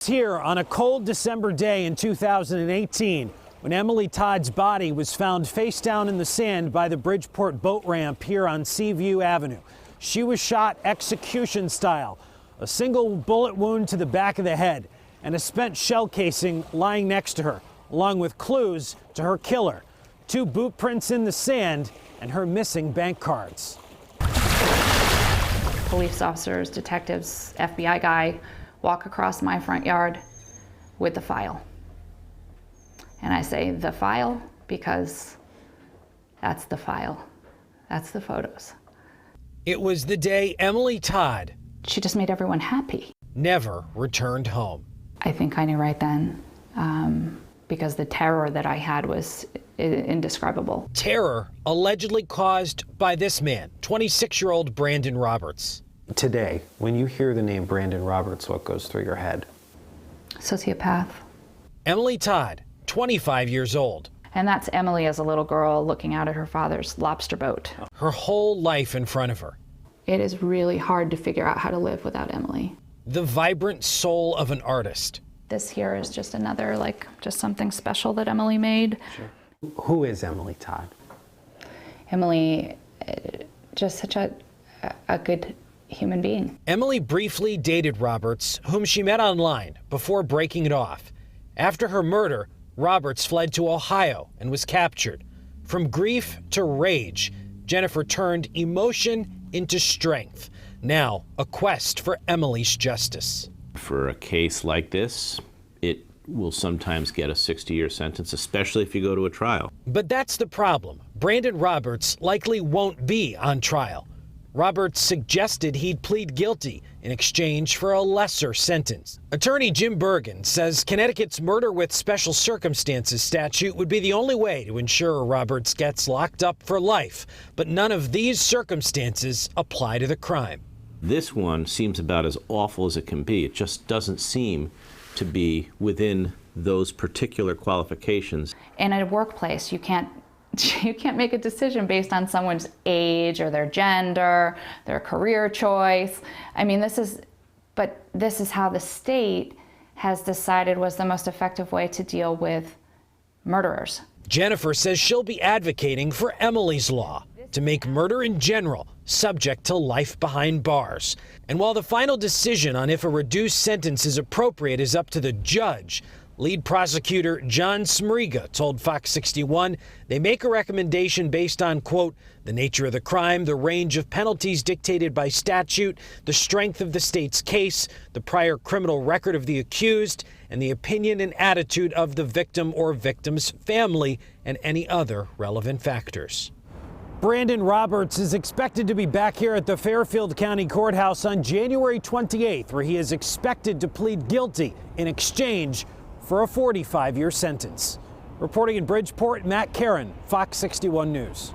Here on a cold December day in 2018, when Emily Todd's body was found face down in the sand by the Bridgeport boat ramp here on Seaview Avenue. She was shot execution style, a single bullet wound to the back of the head, and a spent shell casing lying next to her, along with clues to her killer, 2 boot prints in the sand, and her missing bank cards. Police officers, detectives, FBI guy walk across my front yard with the file. And I say the file because that's the file. That's the photos. It was the day Emily Todd, She just made everyone happy. never returned home. I think I knew right then because the terror that I had was indescribable. Terror allegedly caused by this man, 26-year-old Brandon Roberts. Today, when you hear the name Brandon Roberts, what goes through your head? Sociopath. Emily Todd, 25 years old. And that's Emily as a little girl looking out at her father's lobster boat. Her whole life in front of her. It is really hard to figure out how to live without Emily. The vibrant soul of an artist. This here is just another, just something special that Emily made. Sure. Who is Emily Todd? Emily, just such a good human being. Emily briefly dated Roberts, whom she met online, before breaking it off. After her murder, Roberts fled to Ohio and was captured. From grief to rage, Jennifer turned emotion into strength. Now, a quest for Emily's justice. For a case like this, it will sometimes get a 60-year sentence, especially if you go to a trial. But that's the problem. Brandon Roberts likely won't be on trial. Roberts suggested he'd plead guilty in exchange for a lesser sentence. Attorney Jim Bergen says Connecticut's murder with special circumstances statute would be the only way to ensure Roberts gets locked up for life. But none of these circumstances apply to the crime. This one seems about as awful as it can be. It just doesn't seem to be within those particular qualifications. In a workplace, you can't make a decision based on someone's age or their gender, their career choice. I mean, this is how the state has decided was the most effective way to deal with murderers. Jennifer says she'll be advocating for Emily's law to make murder in general subject to life behind bars. And while the final decision on if a reduced sentence is appropriate is up to the judge, lead prosecutor John Smriga told Fox 61 they make a recommendation based on, quote, the nature of the crime, the range of penalties dictated by statute, the strength of the state's case, the prior criminal record of the accused, and the opinion and attitude of the victim or victim's family, and any other relevant factors. Brandon Roberts is expected to be back here at the Fairfield County Courthouse on January 28th, where he is expected to plead guilty in exchange for a 45-year sentence. Reporting in Bridgeport, Matt Karen, Fox 61 News.